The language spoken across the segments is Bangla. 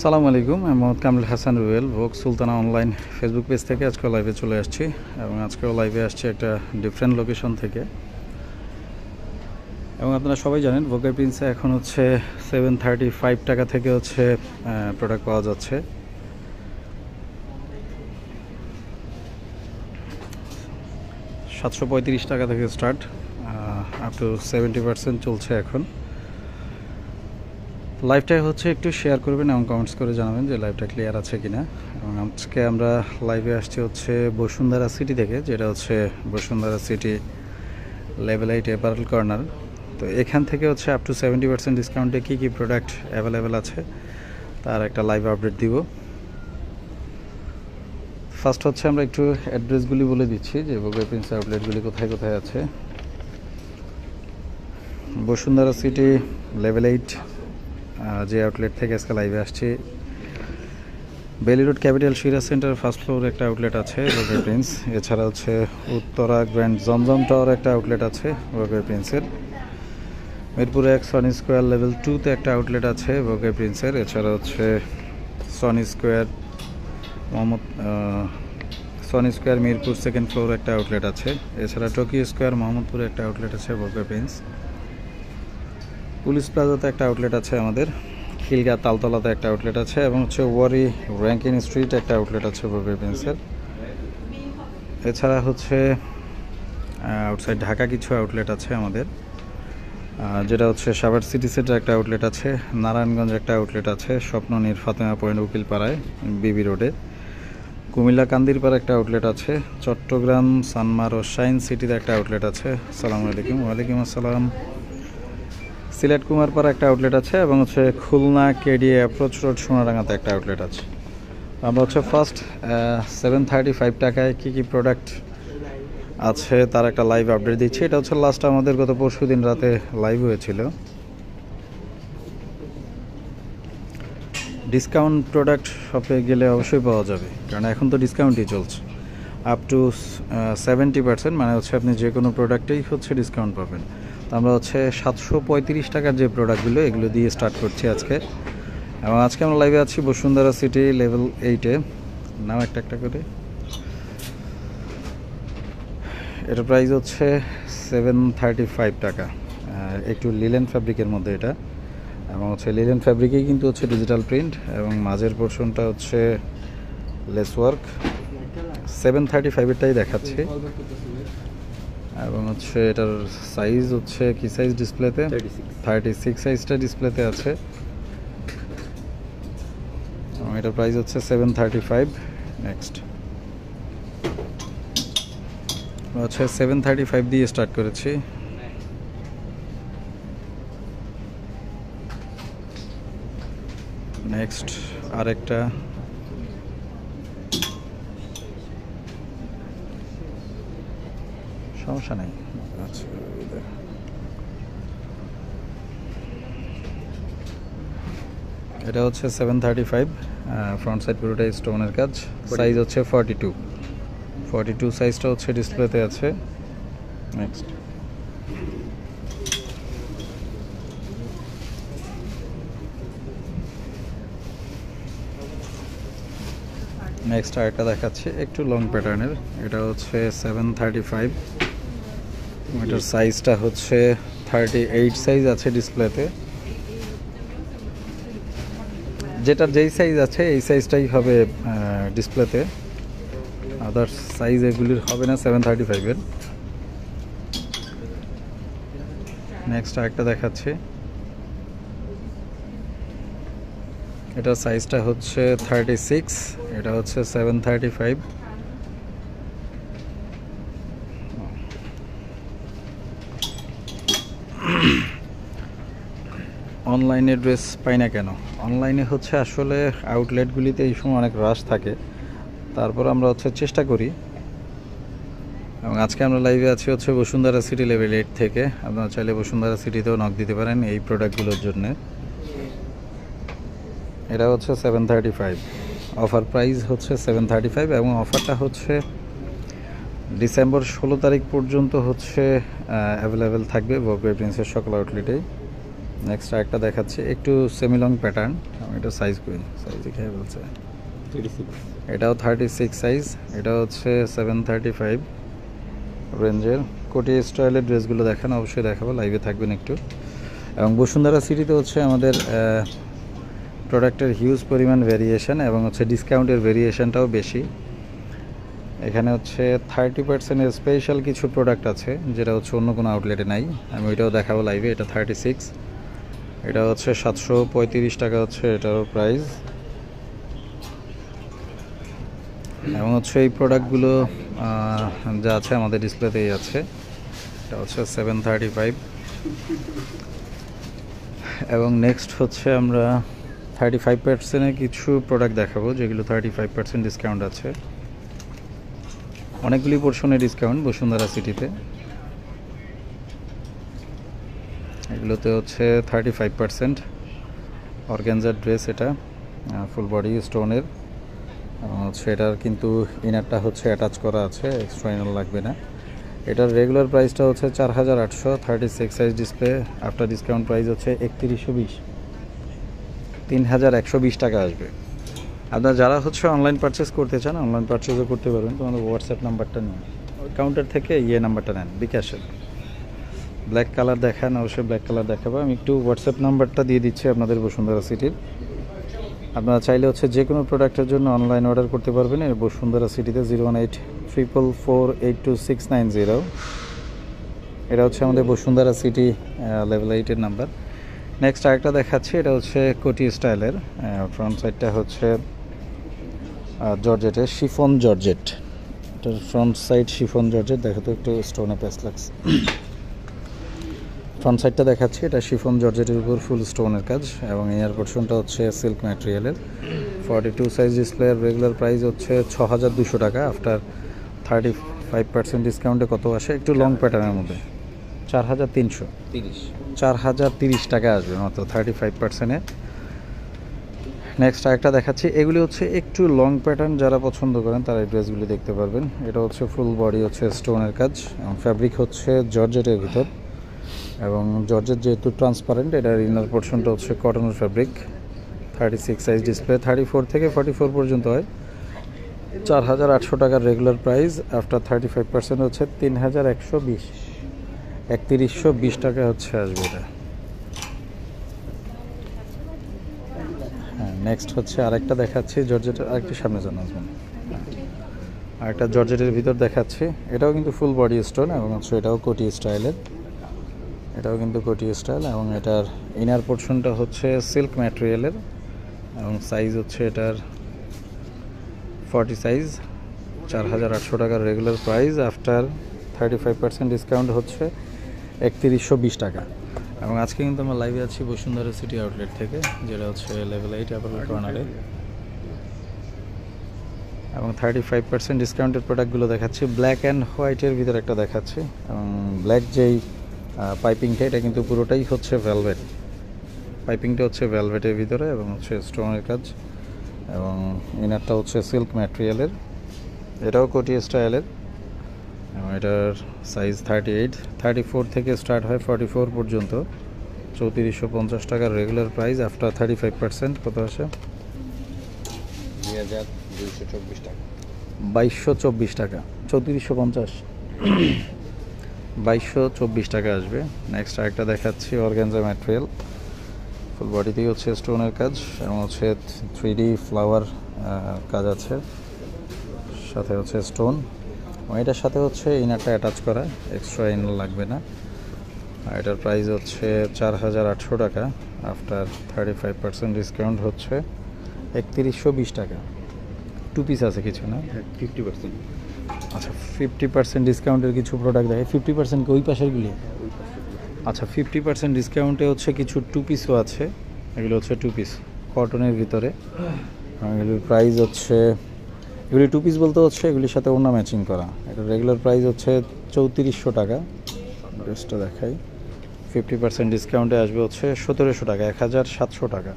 সালামু আলাইকুম, আমি মোহাম্মদ কামরুল হাসান রুয়েল, ভোগ সুলতানা অনলাইন ফেসবুক পেজ থেকে আজকে লাইভে চলে আসছি এবং আজকেও লাইভে আসছি একটা ডিফারেন্ট লোকেশন থেকে। এবং আপনারা সবাই জানেন ভোগের প্রিন্সে এখন হচ্ছে 735 টাকা থেকে হচ্ছে প্রোডাক্ট পাওয়া যাচ্ছে। $735 টাকা থেকে স্টার্ট, আপ টু 70% চলছে এখন। লাইভটা হচ্ছে একটু শেয়ার করবেন এবং কমেন্টস করে জানাবেন যে লাইভটা ক্লিয়ার আছে কিনা। এবং আজকে আমরা লাইভে আসছি হচ্ছে বসুন্ধরা সিটি থেকে, যেটা হচ্ছে Bashundhara city level 8 apparel corner. তো এখান থেকে হচ্ছে আপ টু 70% ডিসকাউন্টে কী কী প্রোডাক্ট অ্যাভেলেবেল আছে তার একটা লাইভ আপডেট দিব। ফার্স্ট হচ্ছে আমরা একটু অ্যাড্রেসগুলি বলে দিচ্ছি যে ভোগের প্রিন্স আউটলেটগুলি কোথায় কোথায় আছে। বসুন্ধরা সিটি লেভেল 8 যে আউটলেট থেকে আজকে লাইভে আসছি, বেলি road capital Siraj centre first floor একটা আউটলেট আছে ভোগের প্রিন্স। এছাড়া হচ্ছে উত্তরা গ্র্যান্ড জমজম টাওয়ার একটা আউটলেট আছে ভোগের প্রিন্সের। মিরপুরে এক সনি স্কোয়ার লেভেল 2-তে একটা আউটলেট আছে ভোগের প্রিন্সের। এছাড়া হচ্ছে Sony square Mirpur second floor একটা আউটলেট আছে। এছাড়া টোকিও স্কোয়ার মোহাম্মদপুরে একটা আউটলেট আছে ভোগের প্রিন্স। পুলিশ প্লাজাতে একটা আউটলেট আছে আমাদের। খিলগা তালতলাতে একটা আউটলেট আছে এবং হচ্ছে ওয়ারি র্যাঙ্কিন স্ট্রিট একটা আউটলেট আছে ভোগের প্রিন্সের। এছাড়া হচ্ছে আউটসাইড ঢাকা কিছু আউটলেট আছে আমাদের, যেটা হচ্ছে সাভার সিটি সেন্টার একটা আউটলেট আছে, নারায়ণগঞ্জ একটা আউটলেট আছে, স্বপ্ননীর ফাতেমা পয়েন্ট উকিলপাড়ায় বিবি রোডে, কুমিল্লা কান্দিরপাড়া একটা আউটলেট আছে, চট্টগ্রাম সানমার ও শাইন সিটিতে একটা আউটলেট আছে। আসসালামু আলাইকুম। ওয়ালাইকুম আসসালাম। সিলেট কুমারপাড়া একটা আউটলেট আছে এবং হচ্ছে খুলনা কেডিএ অ্যাপ্রোচ রোড সোনারাঙ্গাতে একটা আউটলেট আছে। আমরা হচ্ছে ফার্স্ট 735 টাকায় কী কী প্রোডাক্ট আছে তার একটা লাইভ আপডেট দিচ্ছি। এটা হচ্ছে লাস্ট আমাদের গত পরশু দিন রাতে লাইভ হয়েছিল। ডিসকাউন্ট প্রোডাক্ট শপে গেলে অবশ্যই পাওয়া যাবে, কারণ এখন তো ডিসকাউন্টই চলছে আপ টু 70%, মানে হচ্ছে আপনি যে কোনো প্রোডাক্টেই হচ্ছে ডিসকাউন্ট পাবেন। তো আমরা হচ্ছে 735 টাকার যে প্রোডাক্টগুলো এগুলো দিয়ে স্টার্ট করছি আজকে। এবং আজকে আমরা লাইভে আছি বসুন্ধরা সিটি লেভেল 8-এ। নাও একটা একটা করে। এটার প্রাইস হচ্ছে 735 টাকা, একটু লিলেন ফ্যাব্রিকের মধ্যে এটা। এবং হচ্ছে লিলেন ফ্যাব্রিকেই কিন্তু হচ্ছে ডিজিটাল প্রিন্ট এবং মাঝের পোর্শনটা হচ্ছে লেস ওয়ার্ক। 735-এরটাই দেখাচ্ছি। এবং হচ্ছে এটার সাইজ হচ্ছে কি সাইজ ডিসপ্লেতে 36 সাইজটা ডিসপ্লেতে আছে এবং এটার প্রাইস হচ্ছে 735। নেক্সট হচ্ছে 735 দিয়ে স্টার্ট করেছি। নেক্সট আরেকটা, সমস্যা নেই। আচ্ছা, এটা হচ্ছে 735, ফ্রন্ট সাইড পুরোটাই স্টোনের কাজ। সাইজ হচ্ছে 42 সাইজটা হচ্ছে ডিসপ্লেতে আছে। নেক্সট আরেকটা দেখাচ্ছি একটু লং প্যাটার্নের। এটা হচ্ছে 735, এটার সাইজটা হচ্ছে 38 সাইজ আছে ডিসপ্লেতে। যেটার যেই সাইজ আছে এই সাইজটাই হবে ডিসপ্লেতে, আদার্স সাইজ এগুলির হবে না 735-এর। নেক্সট আরেকটা দেখাচ্ছি। এটার সাইজটা হচ্ছে 36, এটা হচ্ছে 735। অনলাইনে ড্রেস পাই না কেন? অনলাইনে হচ্ছে আসলে আউটলেটগুলিতে এই সময় অনেক রাশ থাকে, তারপর আমরা হচ্ছে চেষ্টা করি। এবং আজকে আমরা লাইভে আছি হচ্ছে বসুন্ধরা সিটি লেভেল 8 থেকে। আপনারা চাইলে বসুন্ধরা সিটিতেও নক দিতে পারেন এই প্রোডাক্টগুলোর জন্য। এটা হচ্ছে 735, অফার প্রাইস হচ্ছে 735 এবং অফারটা হচ্ছে ডিসেম্বর 16 তারিখ পর্যন্ত হচ্ছে অ্যাভেলেবেল থাকবে ভোগের প্রিন্সের সকল আউটলেটেই। নেক্সট একটা দেখাচ্ছি একটু সেমি লং প্যাটার্ন, আমি এটা সাইজ করি, সাইজ দেখে বলছে 36 এটাও 36 সাইজ, এটা হচ্ছে 735 রেঞ্জের। কোটি স্টাইলের ড্রেসগুলো দেখান, অবশ্যই দেখাবো, লাইভে থাকবেন একটু। এবং বসুন্ধরা সিটিতে হচ্ছে আমাদের প্রোডাক্টের হিউজ পরিমাণ ভেরিয়েশন এবং হচ্ছে ডিসকাউন্টের ভেরিয়েশনটাও বেশি। এখানে হচ্ছে 30% স্পেশাল কিছু প্রোডাক্ট আছে যেটা হচ্ছে অন্য কোনো আউটলেটে নাই, আমি ওইটাও দেখাবো লাইভে। এটা 36, এটা হচ্ছে 735 টাকা হচ্ছে এটারও প্রাইস। এবং হচ্ছে এই প্রোডাক্টগুলো যা আছে আমাদের ডিসপ্লেতেই আছে। এটা হচ্ছে 735। এবং নেক্সট হচ্ছে আমরা 35%-এর কিছু প্রোডাক্ট দেখাবো যেগুলো 35% ডিসকাউন্ট আছে। অনেকগুলি পোর্শনে ডিসকাউন্ট বসুন্ধরা সিটিতে, এগুলোতে হচ্ছে 35% অর্গানজার ড্রেস, এটা ফুল বডি স্টোনের এবং হচ্ছে এটার কিন্তু ইনারটা হচ্ছে অ্যাটাচ করা আছে, এক্সট্রা ইনার লাগবে না। এটার রেগুলার প্রাইসটা হচ্ছে 4800, 36 size display, after discount price হচ্ছে 3120, 3120 টাকা আসবে। আপনারা যারা হচ্ছে অনলাইন পারচেস করতে চান অনলাইন পারচেসও করতে পারবেন, তোমাদের হোয়াটসঅ্যাপ নাম্বারটা নিন, কাউন্টার থেকে নাম্বারটা নেন বিকাশের। ব্ল্যাক কালার দেখান, অবশ্যই ব্ল্যাক কালার দেখাবো। আমি একটু হোয়াটসঅ্যাপ নাম্বারটা দিয়ে দিচ্ছি আপনাদের বসুন্ধরা সিটির। আপনারা চাইলে হচ্ছে যে কোনো প্রোডাক্টের জন্য অনলাইন অর্ডার করতে পারবেন এর বসুন্ধরা সিটিতে 01844482690। এটা হচ্ছে আমাদের বসুন্ধরা সিটি লেভেল 8-এর নাম্বার। নেক্সট আরেকটা দেখাচ্ছি, এটা হচ্ছে কোটি স্টাইলের, ফ্রন্ট সাইডটা হচ্ছে জর্জেটের, শিফন জর্জেট, এটার ফ্রন্ট সাইড শিফন জর্জেট, দেখো তো একটু স্টোনে প্যাচ লাগছে। ফ্রন্ট সাইডটা দেখাচ্ছি, এটা শিফন জর্জেটের উপর ফুল স্টোনের কাজ এবং এয়ার পোর্শনটা হচ্ছে সিল্ক ম্যাটেরিয়ালের। 42 সাইজ ডিসপ্লের রেগুলার প্রাইস হচ্ছে 6200 টাকা, আফটার 35% ডিসকাউন্টে কত আসে একটু লং প্যাটার্নের মধ্যে 4030 টাকা আসবে মাত্র 35%-এ। নেক্সট আরেকটা দেখাচ্ছি, এগুলি হচ্ছে একটু লং প্যাটার্ন, যারা পছন্দ করেন তারা এই ড্রেসগুলি দেখতে পারবেন। এটা হচ্ছে ফুল বডি হচ্ছে স্টোনের কাজ এবং ফ্যাব্রিক হচ্ছে জর্জেটের ভিতর এবং জর্জেট যেহেতু ট্রান্সপারেন্ট, এটার ইনার পোর্শনটা হচ্ছে কটনের ফ্যাব্রিক। 36 সাইজ ডিসপ্লে, 34 থেকে 44 পর্যন্ত হয়। 4800 টাকার রেগুলার প্রাইস, আফটার 35% হচ্ছে 3120, 3120 টাকা হচ্ছে আসবে এটা। হ্যাঁ, নেক্সট হচ্ছে আরেকটা দেখাচ্ছি জর্জেটের, আরেকটু সামনে জানা আসবেন, আরেকটা জর্জেটের ভিতর দেখাচ্ছি। এটাও কিন্তু ফুল বডি স্টোন এবং হচ্ছে এটাও কোটি স্টাইলের, এটাও কিন্তু কোটি স্টাইল এবং এটার ইনার পোর্শনটা হচ্ছে সিল্ক ম্যাটেরিয়ালের এবং সাইজ হচ্ছে এটার 40 সাইজ। 4800 টাকার রেগুলার প্রাইস, আফটার 35% ডিসকাউন্ট হচ্ছে 3120 টাকা। এবং আজকে কিন্তু আমরা লাইভে আছি বসুন্ধরা সিটি আউটলেট থেকে, যেটা হচ্ছে লেভেল 8 অ্যাপল কর্নারে, এবং 35% ডিসকাউন্টের প্রোডাক্টগুলো দেখাচ্ছি। ব্ল্যাক অ্যান্ড হোয়াইটের ভিতরে একটা দেখাচ্ছি এবং ব্ল্যাক যেই পাইপিংটা এটা কিন্তু পুরোটাই হচ্ছে ভেলভেট, পাইপিংটা হচ্ছে ভেলভেটের ভিতরে এবং হচ্ছে স্টোনের কাজ এবং ইনারটা হচ্ছে সিল্ক ম্যাটেরিয়ালের, এটাও কোটি স্টাইলের এবং এটার সাইজ 38, 34 থেকে স্টার্ট হয় 44 পর্যন্ত। 3450 টাকার রেগুলার প্রাইস, আফটার 35% কত আসে 2224 টাকা, 2224 টাকা, 3450, 2224 টাকা আসবে। নেক্সট আরেকটা দেখাচ্ছি অর্গানজা ম্যাটেরিয়াল, ফুল বডিতেই হচ্ছে স্টোনের কাজ এবং হচ্ছে 3D ফ্লাওয়ার কাজ আছে, সাথে হচ্ছে স্টোন এবং এটার সাথে হচ্ছে ইনারটা অ্যাটাচ করা, এক্সট্রা ইনার লাগবে না। আর এটার প্রাইস হচ্ছে 4800 টাকা, আফটার 35% ডিসকাউন্ট হচ্ছে 3120 টাকা। টু পিস আছে কিছু না 50%। আচ্ছা, 50% ডিসকাউন্টের কিছু প্রোডাক্ট দেখে, 50% ওই পাশেরগুলি। আচ্ছা, 50% ডিসকাউন্টে হচ্ছে কিছু টু পিসও আছে, এগুলো হচ্ছে টু পিস কটনের ভিতরে, এগুলির প্রাইস হচ্ছে, এগুলি টু পিস বলতে হচ্ছে এগুলির সাথে ওড়না ম্যাচিং করা। এটা রেগুলার প্রাইস হচ্ছে 3400 টাকা, ড্রেসটা দেখাই, 50% ডিসকাউন্টে আসবে হচ্ছে 1700 টাকা, 1700 টাকা।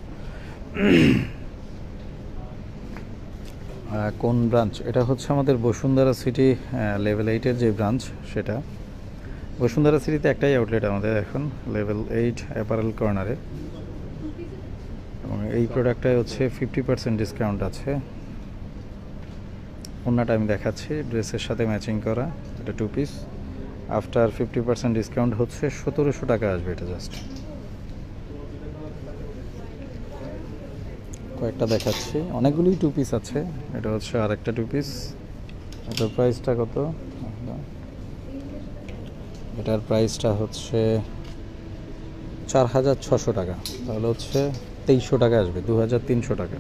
কোন ব্রাঞ্চ? এটা হচ্ছে আমাদের বসুন্ধরা সিটি লেভেল 8-এর যে ব্রাঞ্চ সেটা। বসুন্ধরা সিটিতে একটাই আউটলেট আমাদের এখন, লেভেল 8 অ্যাপারেল কর্নারে, এবং এই প্রোডাক্টটায় হচ্ছে 50% ডিসকাউন্ট আছে। ওন্নাটা আমি দেখাচ্ছি, ড্রেসের সাথে ম্যাচিং করা, এটা 2 পিস। আফটার 50% ডিসকাউন্ট হচ্ছে 1700 টাকা আসবে এটা। জাস্ট কয়েকটা দেখাচ্ছি, অনেকগুলোই 2 পিস আছে। এটা হচ্ছে আরেকটা 2 পিস। এটার প্রাইসটা কত? এটার প্রাইসটা হচ্ছে 4600 টাকা, তাহলে হচ্ছে 2300 টাকা আসবে, 2300 টাকা।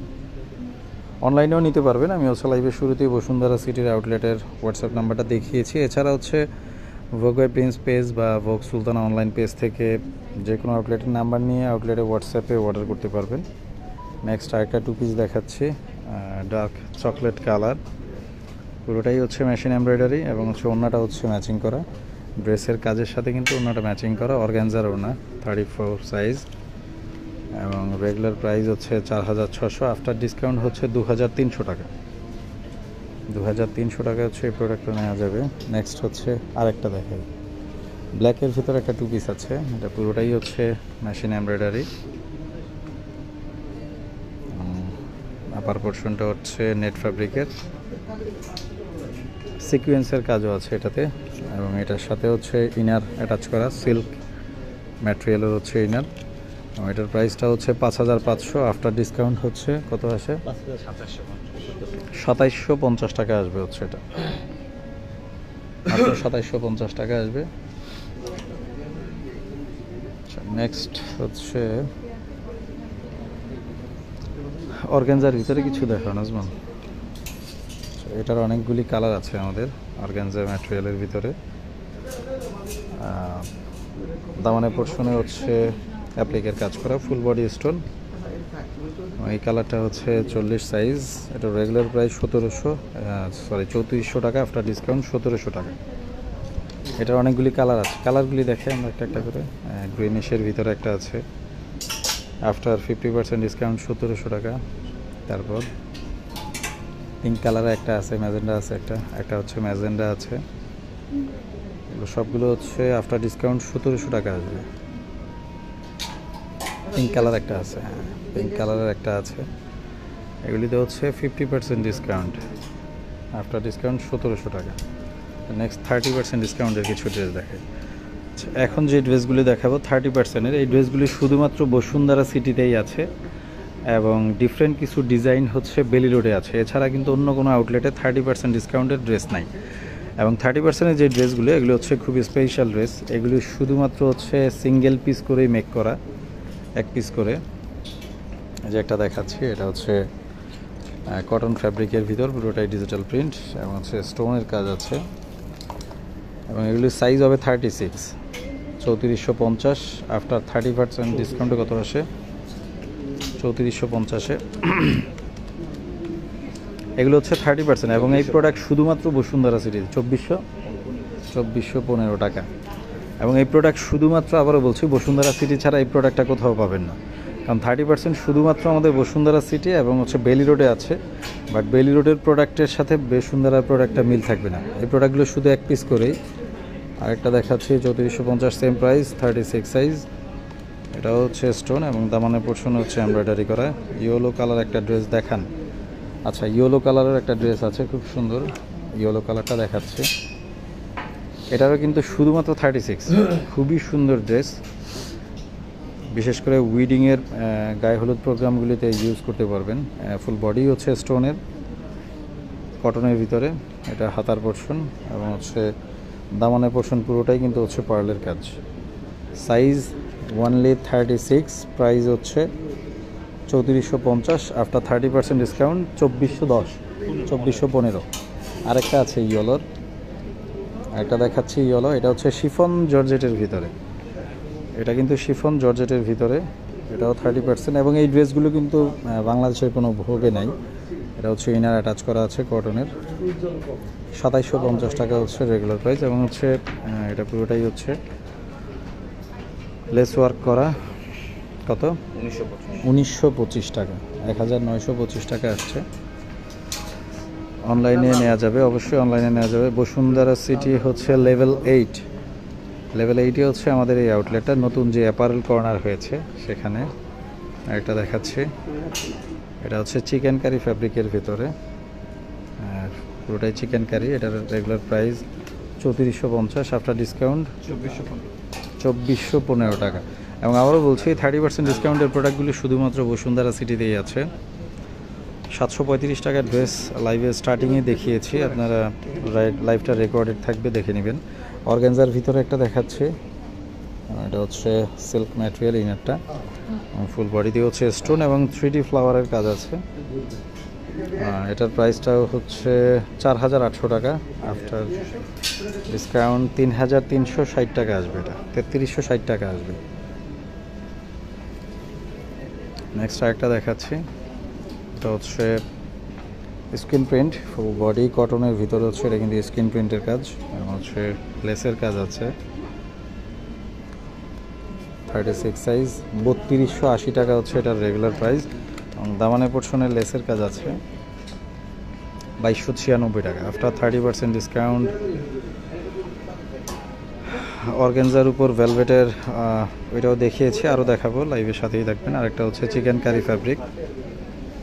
অনলাইনেও নিতে পারবেন, আমি ওসা লাইভের শুরুতেই বসুন্ধরা সিটির আউটলেটের হোয়াটসঅ্যাপ নাম্বারটা দেখিয়েছি। এছাড়া হচ্ছে ভোগওয়ে প্রিন্স পেজ বা ভোগ সুলতানা অনলাইন পেজ থেকে যে কোনো আউটলেটের নাম্বার নিয়ে আউটলেটে হোয়াটসঅ্যাপে অর্ডার করতে পারবেন। নেক্সট আরেকটা 2 পিস দেখাচ্ছি, ডার্ক চকলেট কালার, পুরোটাই হচ্ছে মেশিন এমব্রয়ডারি এবং হচ্ছে ওড়নাটা হচ্ছে ম্যাচিং করা। ড্রেসের কাজের সাথে কিন্তু ওড়নাটা ম্যাচিং করা, অর্গানজার ওড়না, 34 সাইজ, এবং রেগুলার প্রাইস হচ্ছে 4600, আফটার ডিসকাউন্ট হচ্ছে 2300 টাকা। 2300 টাকা হচ্ছে এই প্রোডাক্টটা নেওয়া যাবে। নেক্সট হচ্ছে আরেকটা দেখাই, ব্ল্যাকের ভিতরে একটা 2 পিস আছে, এটা পুরোটাই হচ্ছে মেশিন এমব্রয়ডারি। আপার পোর্শনটা হচ্ছে নেট ফ্যাব্রিকের, সিকোয়েন্সের কাজও আছে এটাতে, এবং এটার সাথে হচ্ছে ইনার অ্যাটাচ করা, সিল্ক ম্যাটেরিয়ালের হচ্ছে ইনার, এবং এটার প্রাইসটা হচ্ছে 5500, আফটার ডিসকাউন্ট হচ্ছে কত আসে? 2750 টাকা আসবে হচ্ছে এটা, মাত্র 2750 টাকা আসবে। নেক্সট হচ্ছে অর্গানজার ভিতরে কিছু দেখো নাজমান। এটার অনেকগুলি কালার আছে আমাদের অর্গানজা ম্যাটেরিয়ালের ভিতরে। দামানের পোর্শনে হচ্ছে অ্যাপ্লিকের কাজ করা, ফুল বডি স্টোন। এই কালারটা হচ্ছে 40 সাইজ, এটা রেগুলার প্রাইস 3400 টাকা, আফটার ডিসকাউন্ট 1700 টাকা। এটার অনেকগুলি কালার আছে, কালারগুলি দেখে আমরা একটা একটা করে। গ্রিনিশের ভিতরে একটা আছে, আফটার 50% ডিসকাউন্ট 1700 টাকা। তারপর পিঙ্ক কালারে একটা আছে, ম্যাজেন্ডা আছে একটা হচ্ছে ম্যাজেন্ডা আছে। এগুলো সবগুলো হচ্ছে আফটার ডিসকাউন্ট 1700 টাকা আসবে। পিঙ্ক কালার একটা আছে, হ্যাঁ পিঙ্ক কালারের একটা আছে। এগুলিতে হচ্ছে 50% ডিসকাউন্ট, আফটার ডিসকাউন্ট 1700 টাকা। নেক্সট 30% ডিসকাউন্টের কিছু ড্রেস দেখে। এখন যে ড্রেসগুলি দেখাবো 30%-এর, এই ড্রেসগুলি শুধুমাত্র বসুন্ধরা সিটিতেই আছে, এবং ডিফারেন্ট কিছু ডিজাইন হচ্ছে বেলি রোডে আছে। এছাড়া কিন্তু অন্য কোনো আউটলেটে 30% ডিসকাউন্টের ড্রেস নাই। এবং 30%-এর যে ড্রেসগুলো, এগুলো হচ্ছে খুবই স্পেশাল ড্রেস। এগুলি শুধুমাত্র হচ্ছে সিঙ্গেল পিস করেই মেক করা, 1 পিস করে। যে একটা দেখাচ্ছি, এটা হচ্ছে কটন ফ্যাব্রিকের ভিতর, পুরোটাই ডিজিটাল প্রিন্ট এবং হচ্ছে স্টোনের কাজ আছে, এবং এগুলির সাইজ হবে 36, 3450। আফটার 30% ডিসকাউন্টে কত আসে? 3450-এ। এগুলো হচ্ছে 30%, এবং এই প্রোডাক্ট শুধুমাত্র বসুন্ধরা সিটি 2415 টাকা। এবং এই প্রোডাক্ট শুধুমাত্র, আবারও বলছি, বসুন্ধরা সিটি ছাড়া এই প্রোডাক্টটা কোথাও পাবেন না, কারণ 30% শুধুমাত্র আমাদের বসুন্ধরা সিটি এবং হচ্ছে বেলি রোডে আছে। বাট বেলি রোডের প্রোডাক্টের সাথে বসুন্ধরার প্রোডাক্টটা মিল থাকবে না। এই প্রোডাক্টগুলো শুধু 1 পিস করেই। আরেকটা দেখাচ্ছি 3450, সেম প্রাইস, 36 সাইজ। এটাও হচ্ছে স্টোন এবং দামানের পোর্শন হচ্ছে এমব্রয়ডারি করা। ইয়েলো কালার একটা ড্রেস দেখান। আচ্ছা, ইয়েলো কালারের একটা ড্রেস আছে, খুব সুন্দর, ইয়েলো কালারটা দেখাচ্ছে। এটারও কিন্তু শুধুমাত্র 36, খুবই সুন্দর ড্রেস। বিশেষ করে উইডিংয়ের, গায়ে হলুদ প্রোগ্রামগুলিতে ইউজ করতে পারবেন। ফুল বডি হচ্ছে স্টোনের, কটনের ভিতরে। এটা হাতার পোর্শন এবং হচ্ছে দামানের পোর্শন পুরোটাই কিন্তু হচ্ছে পার্লের কাজ। সাইজ ওনলি 36, প্রাইস হচ্ছে 3450, আফটার 30% ডিসকাউন্ট 2410, 2415। আরেকটা আছে ইয়েলোর, আরেকটা দেখাচ্ছি ইয়েলো। এটা হচ্ছে শিফন জর্জেটের ভিতরে, এটা কিন্তু শিফন জর্জেটের ভিতরে, এটাও 30%। এবং এই ড্রেসগুলো কিন্তু বাংলাদেশের কোনো ভোগে নাই। এটা হচ্ছে ইনার অ্যাটাচ করা আছে কটনের, 2750 টাকা হচ্ছে রেগুলার প্রাইস। এবং হচ্ছে এটা পুরোটাই হচ্ছে লেস ওয়ার্ক করা। কত? 1925 টাকা, 1925 টাকা আসছে। অনলাইনে নেওয়া যাবে, অবশ্যই অনলাইনে নেওয়া যাবে। বসুন্ধরা সিটি হচ্ছে লেভেল 8 লেভেল 8 হচ্ছে আমাদের এই আউটলেটটা, নতুন যে অ্যাপারেল কর্নার হয়েছে সেখানে। একটা দেখাচ্ছি, এটা হচ্ছে চিকেন কারি ফ্যাব্রিকের ভিতরে, পুরোটাই চিকেন কারি। এটার রেগুলার প্রাইস 3450, আফটার ডিসকাউন্ট 2415 টাকা। এবং আবারও বলছি 30% ডিসকাউন্টের প্রোডাক্টগুলি শুধুমাত্র বসুন্ধরা সিটিতেই আছে। 735 টাকার ড্রেস লাইভে স্টার্টিংয়ে দেখিয়েছি, আপনারা লাইভটা রেকর্ডেড থাকবে, দেখে নেবেন। অর্গানজার ভিতরে একটা দেখাচ্ছি, এটা হচ্ছে সিল্ক ম্যাটেরিয়াল ইনারটা, ফুল বডিতে হচ্ছে স্টোন এবং 3D ফ্লাওয়ারের কাজ আছে। এটার প্রাইসটাও হচ্ছে 4800 টাকা, আফটার ডিসকাউন্ট 3360 টাকা আসবে, এটা 3360 টাকা আসবে। নেক্সট আরেকটা দেখাচ্ছি, এটা হচ্ছে স্ক্রিন প্রিন্ট, ফুল বডি কটনের ভিতরে হচ্ছে, এটা কিন্তু স্ক্রিন প্রিন্টের কাজ এবং হচ্ছে লেসের কাজ আছে। 36 সাইজ, 3280 টাকা হচ্ছে এটার রেগুলার প্রাইস, এবং দামানের পোর্শনের লেসের কাজ আছে 2296 টাকা, আফটার 30% ডিসকাউন্ট। অর্গানজার উপর ভেলভেটের ওইটাও দেখিয়েছি, আরও দেখাবো, লাইভের সাথেই থাকবেন। আরেকটা হচ্ছে চিকেন কারি ফ্যাব্রিক,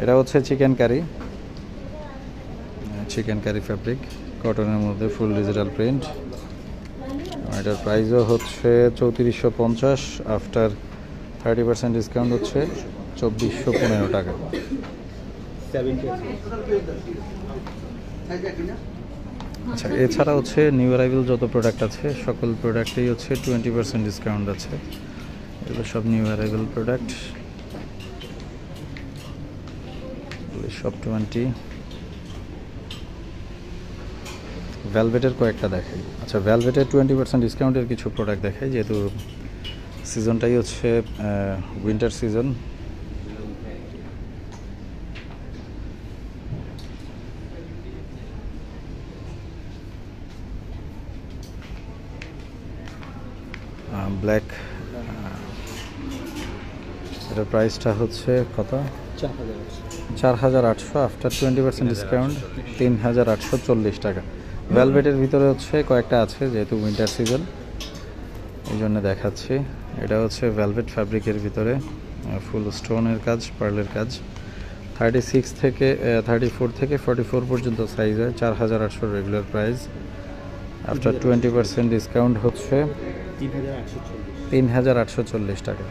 এটা হচ্ছে চিকেন কারি ফ্যাব্রিক কটনের মধ্যে, ফুল ডিজিটাল প্রিন্ট। এটার প্রাইসও হচ্ছে 3450, আফটার 30% ডিসকাউন্ট হচ্ছে 2415 টাকা। আচ্ছা, এছাড়া হচ্ছে নিউ অ্যারাইভেল যত প্রোডাক্ট আছে সকল প্রোডাক্টেই হচ্ছে 20% ডিসকাউন্ট আছে। এগুলো সব নিউ অ্যারাইভেল প্রোডাক্ট, সব 20। ভেলভেটের কয়েকটা দেখাই। আচ্ছা, ভেলভেটের 20% ডিসকাউন্টের কিছু প্রোডাক্ট দেখাই, যেহেতু সিজনটাই হচ্ছে উইন্টার সিজন। ব্ল্যাক, এটার প্রাইসটা হচ্ছে কত? 4800, আফটার 20% ডিসকাউন্ট 3840 টাকা। ভেলভেটের ভিতরে হচ্ছে কয়েকটা আছে, যেহেতু উইন্টার সিজন এই জন্য দেখাচ্ছি। এটা হচ্ছে ভেলভেট ফ্যাব্রিকের ভিতরে, ফুল স্টোনের কাজ, পার্লের কাজ। 36 থেকে 34 থেকে 44 পর্যন্ত সাইজ হয়, 4800 রেগুলার প্রাইস, আফটার 20% ডিসকাউন্ট হচ্ছে 3840 টাকা।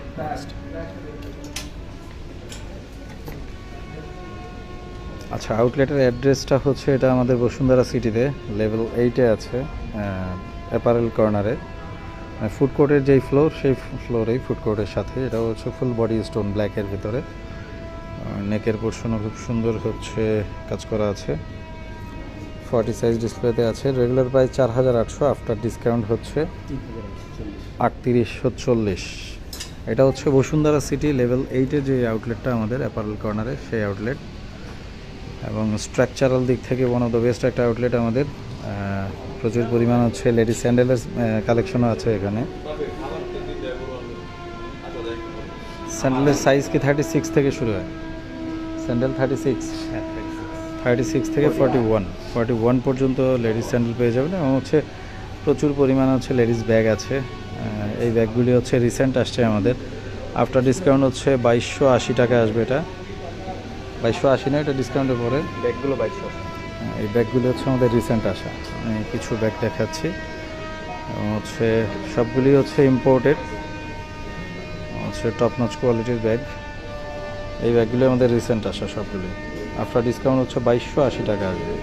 আচ্ছা, আউটলেটের অ্যাড্রেসটা হচ্ছে, এটা আমাদের বসুন্ধরা সিটিতে লেভেল 8-এ আছে, অ্যাপারেল কর্নারে। ফুড কোর্টের যেই ফ্লোর, সেই ফ্লোরেই ফুড কোর্টের সাথে। এটা হচ্ছে ফুল বডি স্টোন ব্ল্যাকের ভিতরে, নেকের পোর্শনও খুব সুন্দর হচ্ছে কাজ করা আছে। 40 সাইজ ডিসপ্লেতে আছে। রেগুলার প্রাইস 4800, আফটার ডিসকাউন্ট হচ্ছে 3840। এটা হচ্ছে বসুন্ধরা সিটি লেভেল 8-এ যে আউটলেটটা আমাদের অ্যাপারেল কর্নারে, সেই আউটলেট। এবং স্ট্রাকচারাল দিক থেকে ওয়ান অফ দ্য বেস্ট একটা আউটলেট আমাদের। প্রচুর পরিমাণ হচ্ছে লেডিস স্যান্ডেলের কালেকশনও আছে এখানে। স্যান্ডেলের সাইজ কি 36 থেকে শুরু হয়? স্যান্ডেল 36 থেকে 41 পর্যন্ত লেডিস স্যান্ডেল পেয়ে যাবেন। এবং হচ্ছে প্রচুর পরিমাণ হচ্ছে লেডিস ব্যাগ আছে। এই ব্যাগগুলি হচ্ছে রিসেন্ট আসছে আমাদের, আফটার ডিসকাউন্ট হচ্ছে 2280 টাকা আসবে। এটা 2280 না, এটা ডিসকাউন্টের পরে ব্যাগগুলো 2200। এই ব্যাগগুলি হচ্ছে আমাদের রিসেন্ট আসা। আমি কিছু ব্যাগ দেখাচ্ছি, এবং হচ্ছে সবগুলি হচ্ছে ইম্পোর্টেড, হচ্ছে টপ নচ কোয়ালিটির ব্যাগ। এই ব্যাগগুলি আমাদের রিসেন্ট আসা সবগুলি, আফটার ডিসকাউন্ট হচ্ছে 2280 টাকা আসবে।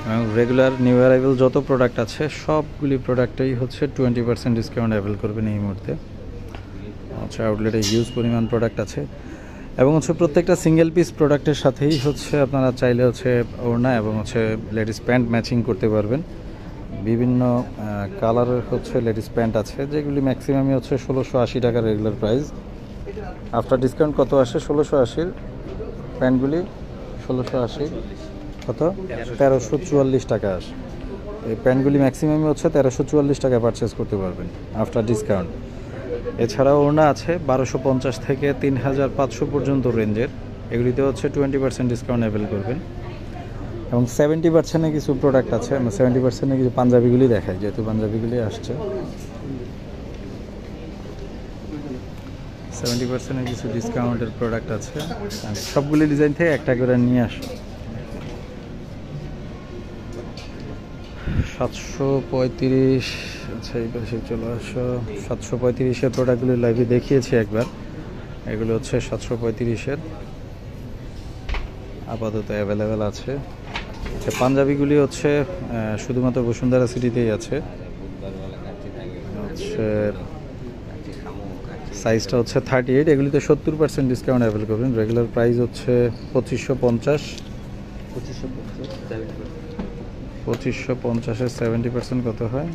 এবং রেগুলার নিউ অ্যারাইভেল যত প্রোডাক্ট আছে সবগুলি প্রোডাক্টেই হচ্ছে 20% ডিসকাউন্ট অ্যাভেল করবেন এই মুহূর্তে। হচ্ছে আউটলেটে হিউজ পরিমাণ প্রোডাক্ট আছে, এবং হচ্ছে প্রত্যেকটা সিঙ্গেল পিস প্রোডাক্টের সাথেই হচ্ছে আপনারা চাইলে হচ্ছে ওড়না এবং হচ্ছে লেডিস প্যান্ট ম্যাচিং করতে পারবেন। বিভিন্ন কালারের হচ্ছে লেডিস প্যান্ট আছে, যেগুলি ম্যাক্সিমামই হচ্ছে 1680 টাকা রেগুলার প্রাইস। আফটার ডিসকাউন্ট কত আসে? 1680 প্যান্টগুলি 1680 কত? 1344 টাকা আসে। এই প্যান্টগুলি ম্যাক্সিমামই হচ্ছে 1344 টাকায় পারচেস করতে পারবেন আফটার ডিসকাউন্ট। এছাড়াও ওড়না আছে 1250 থেকে 3500 পর্যন্ত রেঞ্জের, এগুলিতে হচ্ছে 20% ডিসকাউন্ট অ্যাভেল করবেন। এবং 70% কিছু প্রোডাক্ট আছে, আমরা 70% কিছু পাঞ্জাবিগুলি দেখাই, যেহেতু পাঞ্জাবিগুলি আসছে। 70% কিছু ডিসকাউন্টের প্রোডাক্ট আছে, সবগুলি ডিজাইন থেকে একটা করে নিয়ে আসো। 735, আচ্ছা এই পাশে চলে আসো। 735-এর প্রোডাক্টগুলি লাইভে দেখিয়েছি একবার, এগুলো হচ্ছে 735-এর আপাতত অ্যাভেলেবেল আছে। আচ্ছা পাঞ্জাবিগুলি হচ্ছে শুধুমাত্র বসুন্ধরা সিটিতেই আছে। হচ্ছে সাইজটা হচ্ছে 38, এগুলিতে 70% ডিসকাউন্ট অ্যাভেল করবেন। রেগুলার প্রাইস হচ্ছে 2550। 2550-এর 70% কত হয়?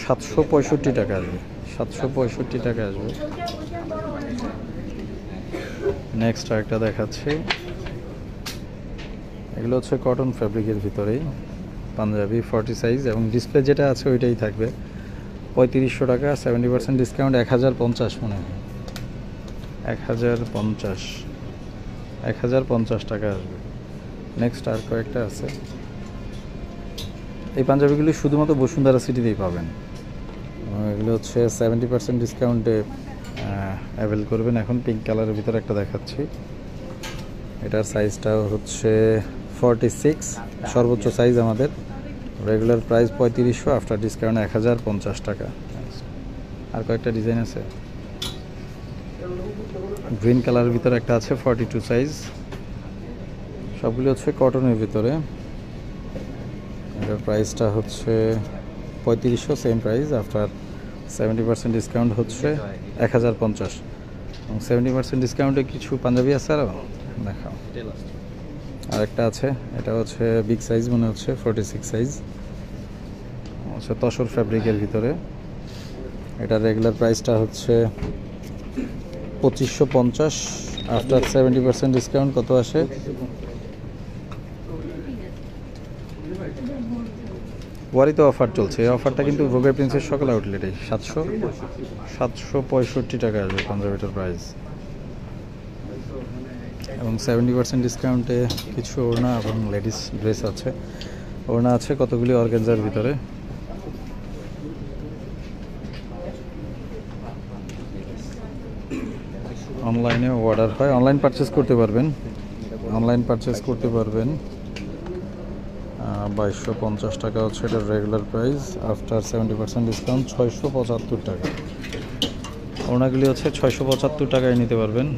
765 টাকা আসবে। 765 টাকা আসবে। নেক্সট আরেকটা দেখাচ্ছি, এগুলো হচ্ছে কটন ফ্যাব্রিকের ভিতরেই পাঞ্জাবি 40 সাইজ, এবং ডিসপ্লে যেটা আছে ওইটাই থাকবে। 3500 টাকা, 70% ডিসকাউন্ট 1050 মনে হয়। 1050 টাকা আসবে। নেক্সট আর কয়েকটা আছে। এই পাঞ্জাবিগুলি শুধুমাত্র বসুন্ধরা সিটিতেই পাবেন। এগুলো হচ্ছে 70% ডিসকাউন্টে অ্যাভেল করবেন। এখন পিঙ্ক কালারের ভিতরে একটা দেখাচ্ছি, এটার সাইজটা হচ্ছে 46, সর্বোচ্চ সাইজ আমাদের। রেগুলার প্রাইস 3500, আফটার ডিসকাউন্ট 1050 টাকা। আর কয়েকটা ডিজাইন আছে। গ্রিন কালারের ভিতরে একটা আছে 42 সাইজ, সবগুলো হচ্ছে কটনের ভিতরে। এটার প্রাইসটা হচ্ছে 3500, সেম প্রাইস, আফটার 70% ডিসকাউন্ট হচ্ছে 1050। এবং 70% ডিসকাউন্টে কিছু পাঞ্জাবি আছে আরও দেখাও। আরেকটা আছে, এটা হচ্ছে বিগ সাইজ মনে হচ্ছে, 46 সাইজ, হচ্ছে তসর ফ্যাব্রিকের ভিতরে। এটা রেগুলার প্রাইসটা হচ্ছে 2550, আফটার 70% ডিসকাউন্ট কত আসে? ওয়ারিতে অফার চলছে, এই অফারটা কিন্তু ভোগের প্রিন্সের সকল আউটলেটে 765 টাকা আসবে পাঞ্জাবিটার প্রাইস। এবং 70% ডিসকাউন্টে কিছু ওড়না এবং লেডিস ড্রেস আছে। ওড়না আছে কতগুলি অর্গানজার ভিতরে। অনলাইনে অর্ডার হয়, অনলাইন পারচেস করতে পারবেন। 2250 টাকা হচ্ছে এটার রেগুলার প্রাইস, আফটার 70% ডিসকাউন্ট 675 টাকা। ওড়নাগুলি হচ্ছে 675 টাকায় নিতে পারবেন।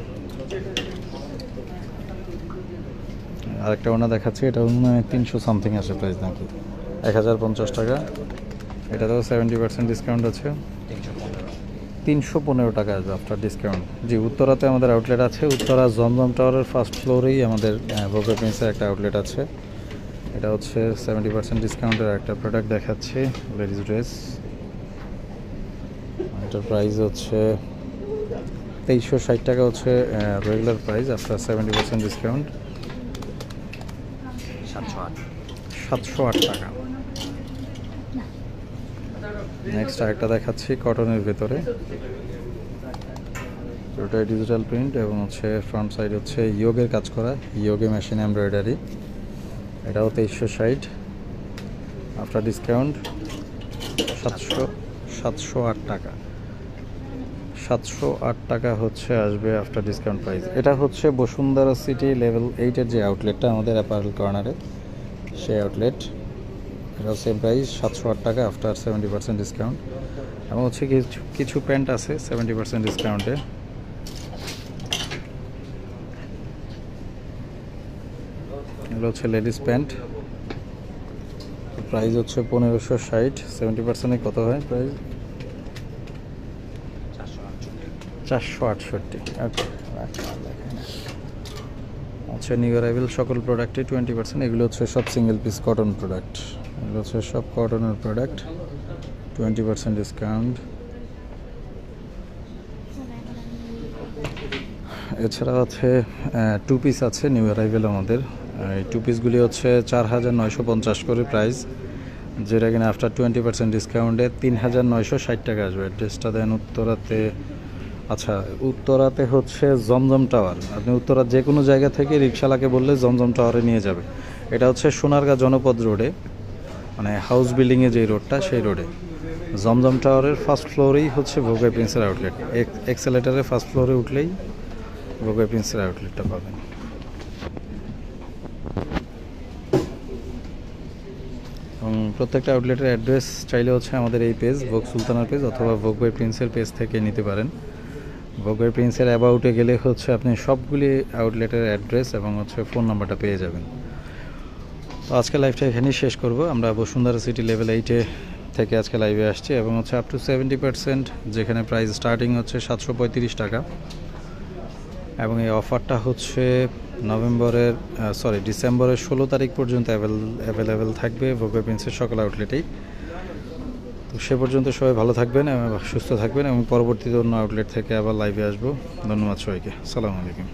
আরেকটা ওড়না দেখাচ্ছি, এটা 300 সামথিং আছে প্রাইস নাকি, 1050 টাকা। এটাতেও 70% ডিসকাউন্ট আছে, 315 টাকা আসবে আফটার ডিসকাউন্ট। জি, উত্তরাতে আমাদের আউটলেট আছে। উত্তরা জমজম টাওয়ারের ফার্স্ট ফ্লোরেই আমাদের ভোগের প্রিন্সের একটা আউটলেট আছে। এটা হচ্ছে 70% ডিসকাউন্টের একটা প্রোডাক্ট দেখাচ্ছি, লেডিস ড্রেস। এটার প্রাইস হচ্ছে 2360 টাকা হচ্ছে রেগুলার প্রাইস, আফটার 70% ডিসকাউন্ট 708 টাকা। নেক্সট আরেকটা দেখাচ্ছি কটনের ভেতরে, ওটা ডিজিটাল প্রিন্ট এবং হচ্ছে ফ্রন্ট সাইড হচ্ছে ইয়োগের কাজ করা, ইয়োগে মেশিন এমব্রয়ডারি। এটাও 2360, আফটার ডিসকাউন্ট 708 টাকা। 708 টাকা হচ্ছে আসবে আফটার ডিসকাউন্ট প্রাইস। এটা হচ্ছে বসুন্ধরা সিটি লেভেল 8-এর যে আউটলেটটা আমাদের অ্যাপারেল কর্নারে, সেই আউটলেট। এটাও সেম প্রাইস 708 টাকা আফটার 70% ডিসকাউন্ট। এবং হচ্ছে কিছু প্যান্ট আছে 70% ডিসকাউন্টে। এগুলো হচ্ছে লেডিস প্যান্ট, প্রাইস হচ্ছে 1560, 70%-এ কত হয় প্রাইস? 468। ওকে, আচ্ছা নিউ অ্যারাইভেল সকল প্রোডাক্টে 20%। এগুলো হচ্ছে সব সিঙ্গেল পিস কটন প্রোডাক্ট, এগুলো হচ্ছে সব কটনের প্রোডাক্ট, 20% ডিসকাউন্ট। এছাড়া হচ্ছে টু পিস আছে নিউ অ্যারাইভেল আমাদের। এই টু পিসগুলি হচ্ছে 4950 করে প্রাইস, যেটা কিনা আফটার 20% ডিসকাউন্টে 3960 টাকা আসবে। অ্যাড্রেসটা দেন উত্তরাতে আচ্ছা, উত্তরাতে হচ্ছে জমজম টাওয়ার। আপনি উত্তরার যে কোনো জায়গা থেকে রিক্সাওয়ালাকে বললে জমজম টাওয়ারে নিয়ে যাবে। এটা হচ্ছে সোনারগাঁ জনপদ রোডে, মানে হাউস বিল্ডিংয়ে যেই রোডটা, সেই রোডে জমজম টাওয়ারের ফার্স্ট ফ্লোরেই হচ্ছে ভোগাই প্রিন্সের আউটলেট। এক্সেলেটারের ফার্স্ট ফ্লোরে উঠলেই ভোগাই প্রিন্সের আউটলেটটা পাবেন। এবং প্রত্যেকটা আউটলেটের অ্যাড্রেস চাইলে হচ্ছে আমাদের এই পেজ ভোগ সুলতানার পেজ অথবা ভোগ বাই প্রিন্সের পেজ থেকে নিতে পারেন। ভোগ বাই প্রিন্সের অ্যাবাউটে গেলে হচ্ছে আপনি সবগুলি আউটলেটের অ্যাড্রেস এবং হচ্ছে ফোন নাম্বারটা পেয়ে যাবেন। তো আজকে লাইভটা এখানেই শেষ করব। আমরা বসুন্ধরা সিটি লেভেল 8 থেকে আজকে লাইভে আসছি এবং হচ্ছে আপ টু 70%, যেখানে প্রাইস স্টার্টিং হচ্ছে 735 টাকা। এবং এই অফারটা হচ্ছে ডিসেম্বরের 16 তারিখ পর্যন্ত অ্যাভেলেবেল থাকবে ভোগ বাই প্রিন্সের সকল আউটলেটেই। তো সে পর্যন্ত সবাই ভালো থাকবেন এবং সুস্থ থাকবেন, এবং পরবর্তীতে অন্য আউটলেট থেকে আবার লাইভে আসবো। ধন্যবাদ সবাইকে। আসসালামু আলাইকুম।